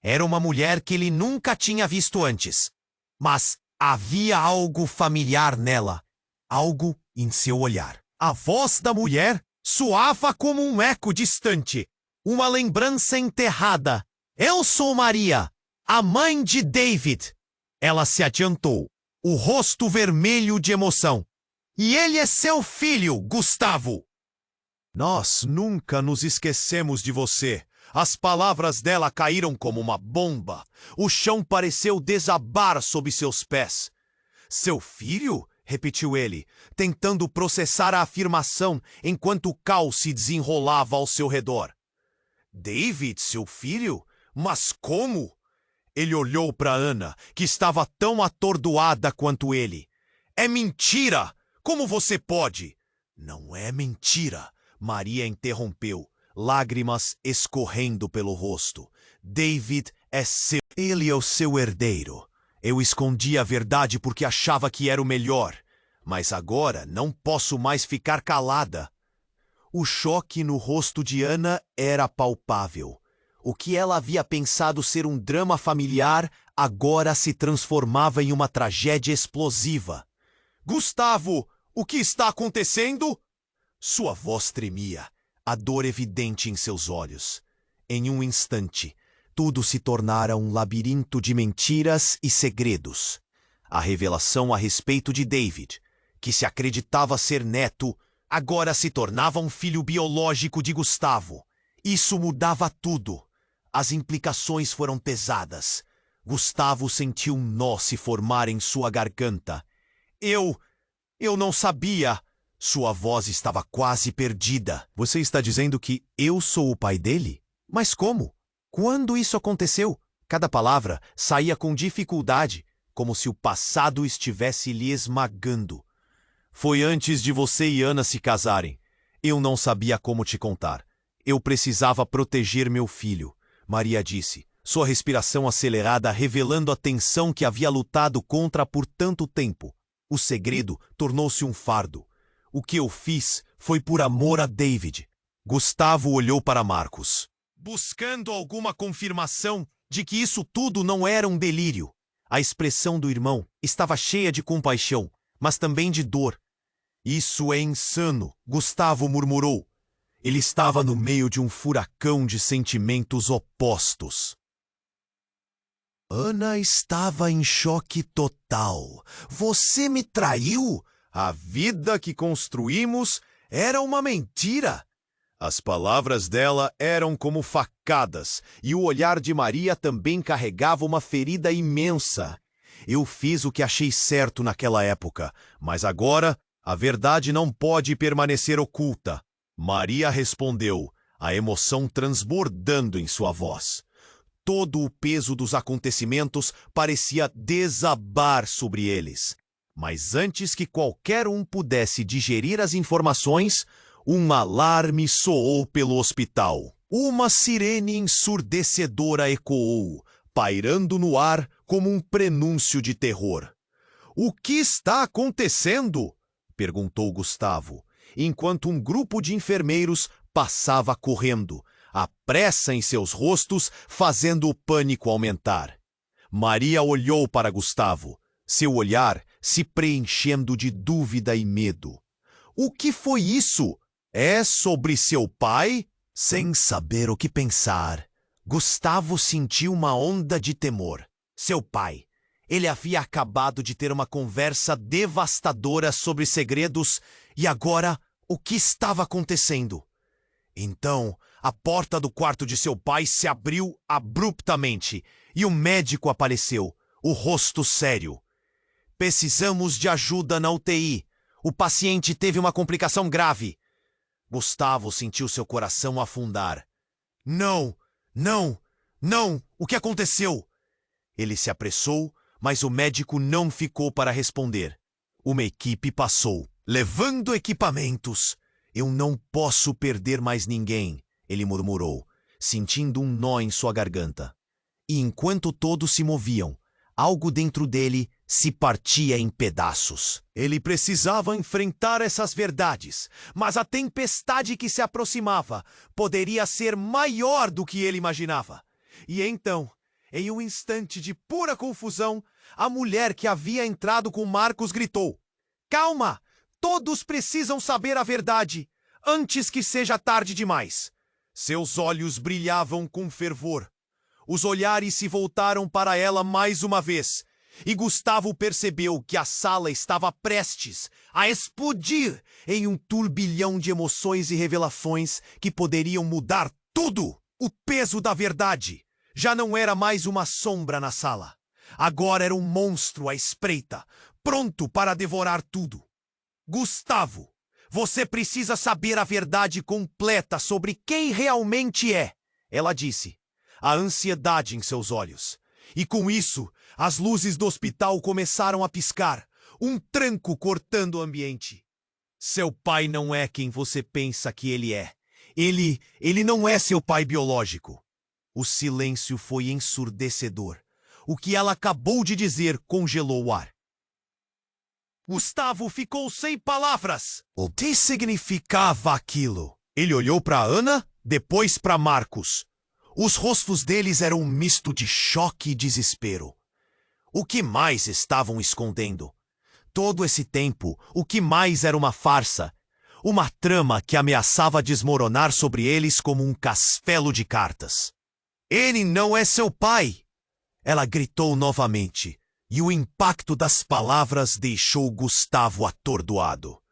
Era uma mulher que ele nunca tinha visto antes. Mas havia algo familiar nela, algo em seu olhar. A voz da mulher soava como um eco distante, uma lembrança enterrada. "Eu sou Maria, a mãe de David." Ela se adiantou, o rosto vermelho de emoção. "E ele é seu filho, Gustavo." Nós nunca nos esquecemos de você. As palavras dela caíram como uma bomba. O chão pareceu desabar sob seus pés. "Seu filho?" repetiu ele, tentando processar a afirmação enquanto o caos se desenrolava ao seu redor. "David, seu filho? Mas como?" Ele olhou para Ana, que estava tão atordoada quanto ele. "É mentira! Como você pode?" "Não é mentira," Maria interrompeu, lágrimas escorrendo pelo rosto. "David é seu. Ele é o seu herdeiro. Eu escondi a verdade porque achava que era o melhor. Mas agora não posso mais ficar calada." O choque no rosto de Ana era palpável. O que ela havia pensado ser um drama familiar agora se transformava em uma tragédia explosiva. "Gustavo, o que está acontecendo?" Sua voz tremia, a dor evidente em seus olhos. Em um instante, tudo se tornara um labirinto de mentiras e segredos. A revelação a respeito de David, que se acreditava ser neto, agora se tornava um filho biológico de Gustavo. Isso mudava tudo. As implicações foram pesadas. Gustavo sentiu um nó se formar em sua garganta. Eu não sabia." Sua voz estava quase perdida. "Você está dizendo que eu sou o pai dele? Mas como? Quando isso aconteceu?" Cada palavra saía com dificuldade, como se o passado estivesse lhe esmagando. "Foi antes de você e Ana se casarem. Eu não sabia como te contar. Eu precisava proteger meu filho," Maria disse, sua respiração acelerada revelando a tensão que havia lutado contra por tanto tempo. O segredo tornou-se um fardo. "O que eu fiz foi por amor a David." Gustavo olhou para Marcos, buscando alguma confirmação de que isso tudo não era um delírio. A expressão do irmão estava cheia de compaixão, mas também de dor. "Isso é insano," Gustavo murmurou. Ele estava no meio de um furacão de sentimentos opostos. Ana estava em choque total. "Você me traiu? A vida que construímos era uma mentira." As palavras dela eram como facadas, e o olhar de Maria também carregava uma ferida imensa. "Eu fiz o que achei certo naquela época, mas agora a verdade não pode permanecer oculta." Maria respondeu, a emoção transbordando em sua voz. Todo o peso dos acontecimentos parecia desabar sobre eles. Mas antes que qualquer um pudesse digerir as informações, um alarme soou pelo hospital. Uma sirene ensurdecedora ecoou, pairando no ar como um prenúncio de terror. "O que está acontecendo?" perguntou Gustavo, enquanto um grupo de enfermeiros passava correndo, a pressa em seus rostos fazendo o pânico aumentar. Maria olhou para Gustavo, seu olhar se preenchendo de dúvida e medo. "O que foi isso? É sobre seu pai?" Sem saber o que pensar, Gustavo sentiu uma onda de temor. Seu pai. Ele havia acabado de ter uma conversa devastadora sobre segredos e agora o que estava acontecendo? Então, a porta do quarto de seu pai se abriu abruptamente e o médico apareceu, o rosto sério. "Precisamos de ajuda na UTI. O paciente teve uma complicação grave." Gustavo sentiu seu coração afundar. Não! O que aconteceu?" Ele se apressou, mas o médico não ficou para responder. Uma equipe passou, levando equipamentos. "Eu não posso perder mais ninguém", ele murmurou, sentindo um nó em sua garganta. E enquanto todos se moviam, algo dentro dele se partia em pedaços. Ele precisava enfrentar essas verdades, mas a tempestade que se aproximava poderia ser maior do que ele imaginava. E então, em um instante de pura confusão, a mulher que havia entrado com Marcos gritou: "Calma! Todos precisam saber a verdade, antes que seja tarde demais." Seus olhos brilhavam com fervor. Os olhares se voltaram para ela mais uma vez, e Gustavo percebeu que a sala estava prestes a explodir em um turbilhão de emoções e revelações que poderiam mudar tudo. O peso da verdade já não era mais uma sombra na sala. Agora era um monstro à espreita, pronto para devorar tudo. "Gustavo, você precisa saber a verdade completa sobre quem realmente é", ela disse, a ansiedade em seus olhos. E com isso, as luzes do hospital começaram a piscar, um tranco cortando o ambiente. "Seu pai não é quem você pensa que ele é. Ele não é seu pai biológico." O silêncio foi ensurdecedor. O que ela acabou de dizer congelou o ar. Gustavo ficou sem palavras. O que significava aquilo? Ele olhou para Ana, depois para Marcos. Os rostos deles eram um misto de choque e desespero. O que mais estavam escondendo? Todo esse tempo, o que mais era uma farsa? Uma trama que ameaçava desmoronar sobre eles como um castelo de cartas. "Ele não é seu pai!" Ela gritou novamente, e o impacto das palavras deixou Gustavo atordoado.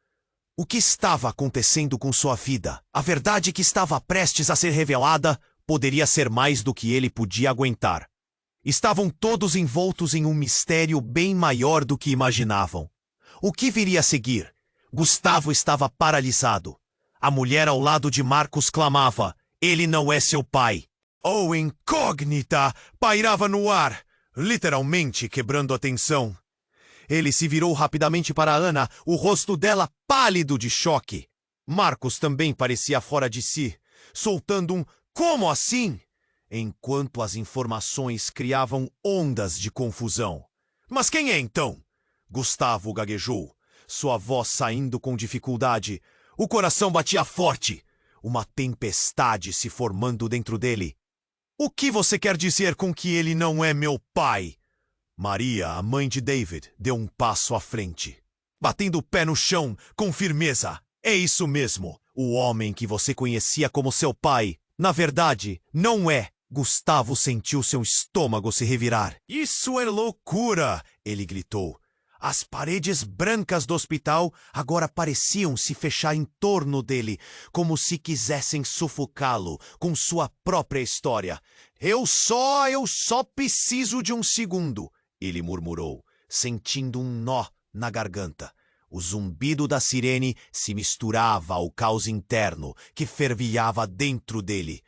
O que estava acontecendo com sua vida? A verdade que estava prestes a ser revelada poderia ser mais do que ele podia aguentar. Estavam todos envoltos em um mistério bem maior do que imaginavam. O que viria a seguir? Gustavo estava paralisado. A mulher ao lado de Marcos clamava: "Ele não é seu pai!" O incógnita pairava no ar, literalmente quebrando a tensão. Ele se virou rapidamente para Ana, o rosto dela pálido de choque. Marcos também parecia fora de si, soltando um "como assim?", enquanto as informações criavam ondas de confusão. "Mas quem é então?" Gustavo gaguejou, sua voz saindo com dificuldade. O coração batia forte, uma tempestade se formando dentro dele. "O que você quer dizer com que ele não é meu pai?" Maria, a mãe de David, deu um passo à frente, batendo o pé no chão com firmeza. "É isso mesmo. O homem que você conhecia como seu pai, na verdade, não é." Gustavo sentiu seu estômago se revirar. "Isso é loucura!" ele gritou. As paredes brancas do hospital agora pareciam se fechar em torno dele, como se quisessem sufocá-lo com sua própria história. Eu só preciso de um segundo", ele murmurou, sentindo um nó na garganta. O zumbido da sirene se misturava ao caos interno que fervilhava dentro dele.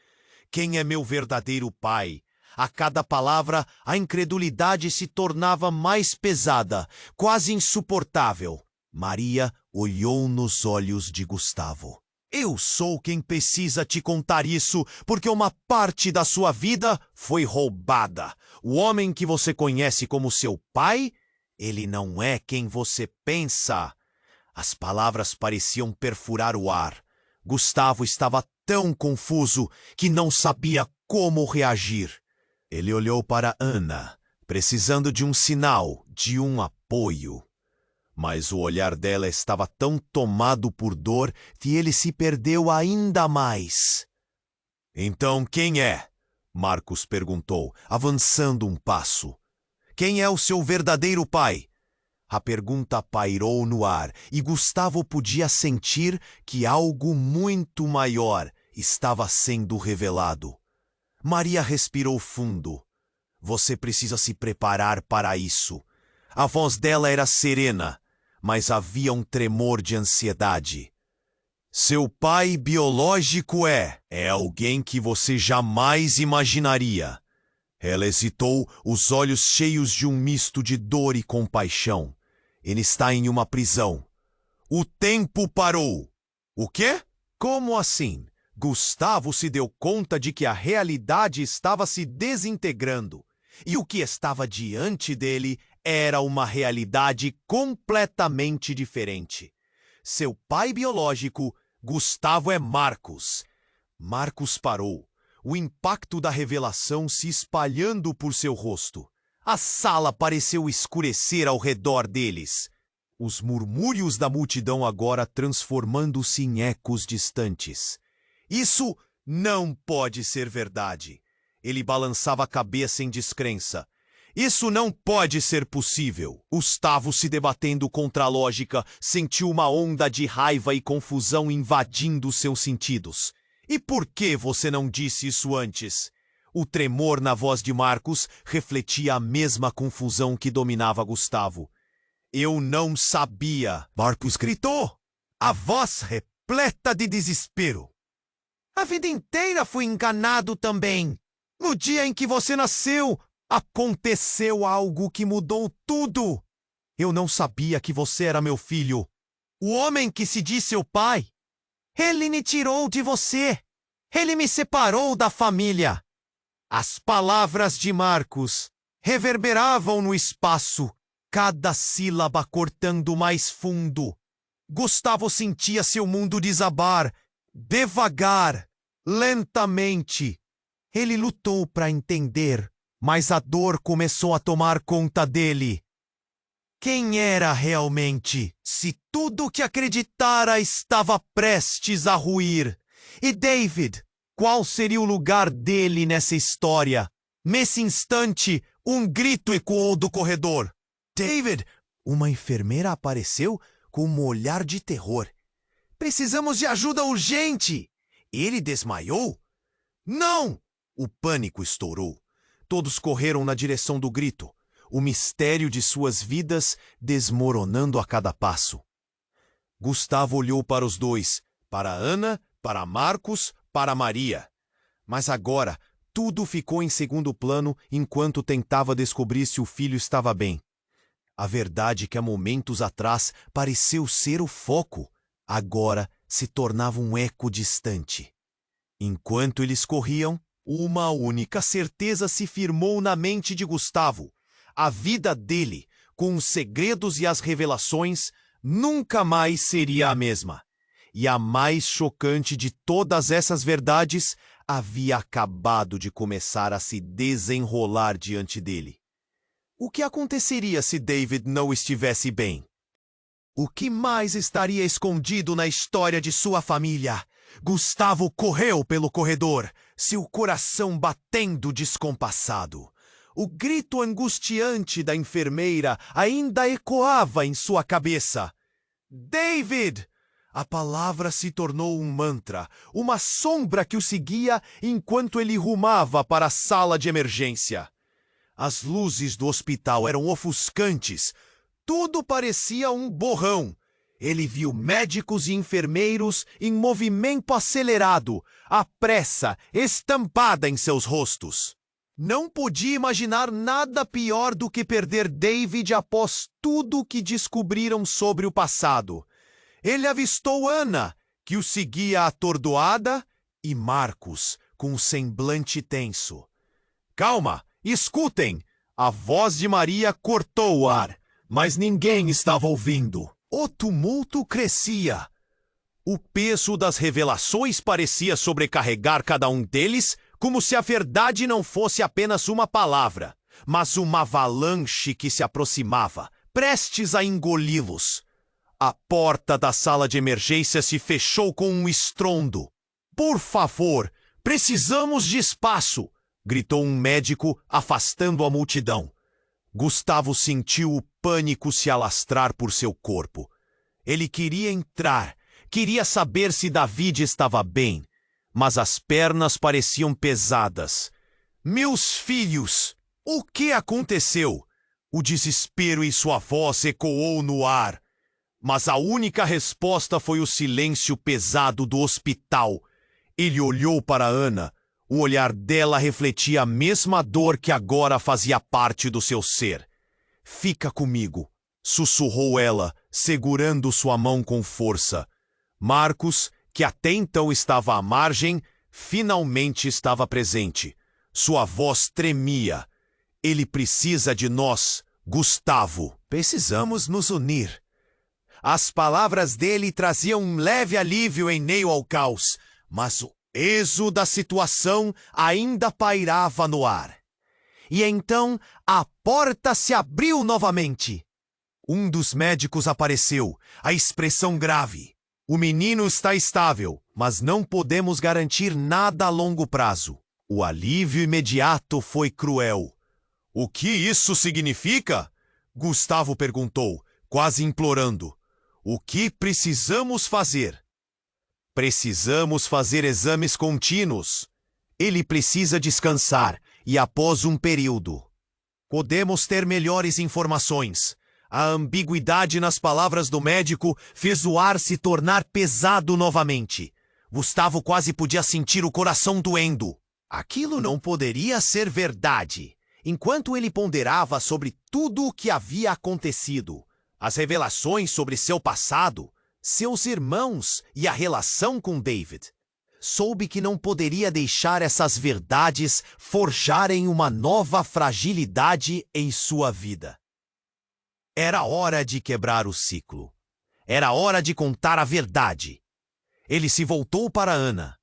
"Quem é meu verdadeiro pai? A cada palavra, a incredulidade se tornava mais pesada, quase insuportável. Maria olhou nos olhos de Gustavo. Eu sou quem precisa te contar isso, porque uma parte da sua vida foi roubada. O homem que você conhece como seu pai, ele não é quem você pensa. As palavras pareciam perfurar o ar. Gustavo estava tão confuso que não sabia como reagir. Ele olhou para Ana, precisando de um sinal, de um apoio. Mas o olhar dela estava tão tomado por dor que ele se perdeu ainda mais. Então quem é? Marcos perguntou, avançando um passo. Quem é o seu verdadeiro pai? A pergunta pairou no ar e Gustavo podia sentir que algo muito maior estava sendo revelado. Maria respirou fundo. Você precisa se preparar para isso. A voz dela era serena, mas havia um tremor de ansiedade. Seu pai biológico é alguém que você jamais imaginaria. Ela hesitou, os olhos cheios de um misto de dor e compaixão. Ele está em uma prisão. O tempo parou. O quê? Como assim? Gustavo se deu conta de que a realidade estava se desintegrando. E o que estava diante dele era uma realidade completamente diferente. Seu pai biológico, Gustavo, é Marcos. Marcos parou, o impacto da revelação se espalhando por seu rosto. A sala pareceu escurecer ao redor deles. Os murmúrios da multidão agora transformando-se em ecos distantes. Isso não pode ser verdade. Ele balançava a cabeça em descrença. Isso não pode ser possível. Gustavo, se debatendo contra a lógica, sentiu uma onda de raiva e confusão invadindo seus sentidos. E por que você não disse isso antes? O tremor na voz de Marcos refletia a mesma confusão que dominava Gustavo. Eu não sabia, Marcos gritou, a voz repleta de desespero. A vida inteira fui enganado também. No dia em que você nasceu, aconteceu algo que mudou tudo. Eu não sabia que você era meu filho. O homem que se diz seu pai. Ele me tirou de você. Ele me separou da família. As palavras de Marcos reverberavam no espaço, cada sílaba cortando mais fundo. Gustavo sentia seu mundo desabar, devagar, lentamente. Ele lutou para entender, mas a dor começou a tomar conta dele. Quem era realmente, se tudo que acreditara estava prestes a ruir? E David, qual seria o lugar dele nessa história? Nesse instante, um grito ecoou do corredor. David! Uma enfermeira apareceu com um olhar de terror. Precisamos de ajuda urgente! Ele desmaiou? Não! O pânico estourou. Todos correram na direção do grito, o mistério de suas vidas desmoronando a cada passo. Gustavo olhou para os dois, para Ana, para Marcos, para Maria. Mas agora, tudo ficou em segundo plano enquanto tentava descobrir se o filho estava bem. A verdade que há momentos atrás pareceu ser o foco, agora se tornava um eco distante. Enquanto eles corriam, uma única certeza se firmou na mente de Gustavo. A vida dele, com os segredos e as revelações, nunca mais seria a mesma. E a mais chocante de todas essas verdades havia acabado de começar a se desenrolar diante dele. O que aconteceria se David não estivesse bem? O que mais estaria escondido na história de sua família? Gustavo correu pelo corredor, seu coração batendo descompassado. O grito angustiante da enfermeira ainda ecoava em sua cabeça. David! A palavra se tornou um mantra, uma sombra que o seguia enquanto ele rumava para a sala de emergência. As luzes do hospital eram ofuscantes. Tudo parecia um borrão. Ele viu médicos e enfermeiros em movimento acelerado, a pressa estampada em seus rostos. Não podia imaginar nada pior do que perder David após tudo que descobriram sobre o passado. Ele avistou Ana, que o seguia atordoada, e Marcos, com o semblante tenso. Calma, escutem! A voz de Maria cortou o ar, mas ninguém estava ouvindo. O tumulto crescia. O peso das revelações parecia sobrecarregar cada um deles, como se a verdade não fosse apenas uma palavra, mas uma avalanche que se aproximava, prestes a engoli-los. A porta da sala de emergência se fechou com um estrondo. Por favor, precisamos de espaço! Gritou um médico, afastando a multidão. Gustavo sentiu o pânico se alastrar por seu corpo. Ele queria entrar, queria saber se David estava bem, mas as pernas pareciam pesadas. Meus filhos! O que aconteceu? O desespero em sua voz ecoou no ar. Mas a única resposta foi o silêncio pesado do hospital. Ele olhou para Ana. O olhar dela refletia a mesma dor que agora fazia parte do seu ser. Fica comigo, sussurrou ela, segurando sua mão com força. Marcos, que até então estava à margem, finalmente estava presente. Sua voz tremia. Ele precisa de nós, Gustavo. Precisamos nos unir. As palavras dele traziam um leve alívio em meio ao caos, mas o peso da situação ainda pairava no ar. E então a porta se abriu novamente. Um dos médicos apareceu, a expressão grave. O menino está estável, mas não podemos garantir nada a longo prazo. O alívio imediato foi cruel. O que isso significa? Gustavo perguntou, quase implorando. O que precisamos fazer? Precisamos fazer exames contínuos. Ele precisa descansar, e após um período, podemos ter melhores informações. A ambiguidade nas palavras do médico fez o ar se tornar pesado novamente. Gustavo quase podia sentir o coração doendo. Aquilo não poderia ser verdade. Enquanto ele ponderava sobre tudo o que havia acontecido, as revelações sobre seu passado, seus irmãos e a relação com David, soube que não poderia deixar essas verdades forjarem uma nova fragilidade em sua vida. Era hora de quebrar o ciclo. Era hora de contar a verdade. Ele se voltou para Ana.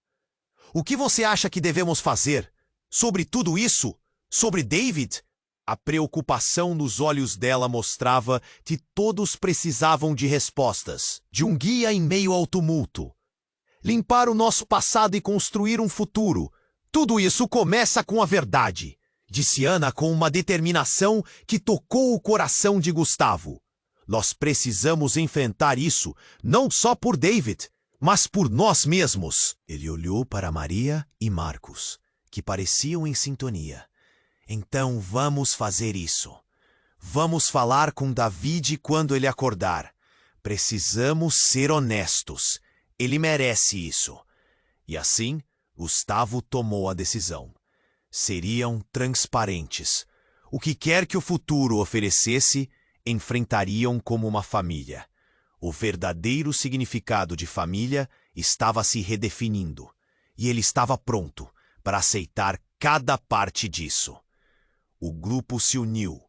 O que você acha que devemos fazer? Sobre tudo isso? Sobre David? A preocupação nos olhos dela mostrava que todos precisavam de respostas, de um guia em meio ao tumulto. Limpar o nosso passado e construir um futuro. Tudo isso começa com a verdade, disse Ana com uma determinação que tocou o coração de Gustavo. Nós precisamos enfrentar isso, não só por David, mas por nós mesmos. Ele olhou para Maria e Marcos, que pareciam em sintonia. Então vamos fazer isso. Vamos falar com David quando ele acordar. Precisamos ser honestos. Ele merece isso. E assim, Gustavo tomou a decisão. Seriam transparentes. O que quer que o futuro oferecesse, enfrentariam como uma família. O verdadeiro significado de família estava se redefinindo. E ele estava pronto para aceitar cada parte disso. O grupo se uniu,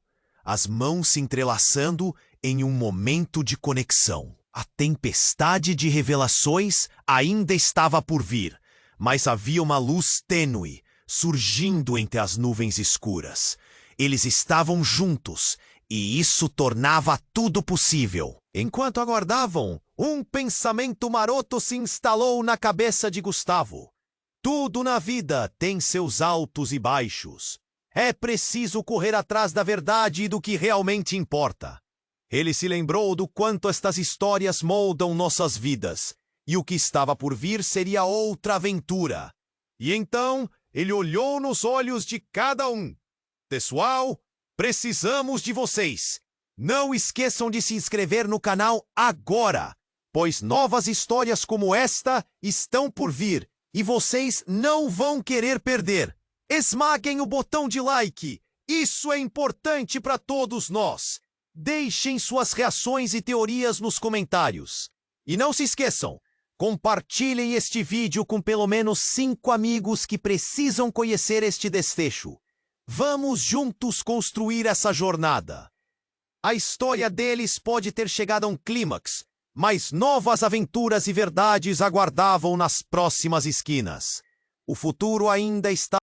as mãos se entrelaçando em um momento de conexão. A tempestade de revelações ainda estava por vir, mas havia uma luz tênue surgindo entre as nuvens escuras. Eles estavam juntos, e isso tornava tudo possível. Enquanto aguardavam, um pensamento maroto se instalou na cabeça de Gustavo. Tudo na vida tem seus altos e baixos. É preciso correr atrás da verdade e do que realmente importa. Ele se lembrou do quanto estas histórias moldam nossas vidas, e o que estava por vir seria outra aventura. E então, ele olhou nos olhos de cada um. Pessoal, precisamos de vocês. Não esqueçam de se inscrever no canal agora, pois novas histórias como esta estão por vir, e vocês não vão querer perder. Esmaguem o botão de like. Isso é importante para todos nós. Deixem suas reações e teorias nos comentários. E não se esqueçam, compartilhem este vídeo com pelo menos 5 amigos que precisam conhecer este desfecho. Vamos juntos construir essa jornada. A história deles pode ter chegado a um clímax, mas novas aventuras e verdades aguardavam nas próximas esquinas. O futuro ainda está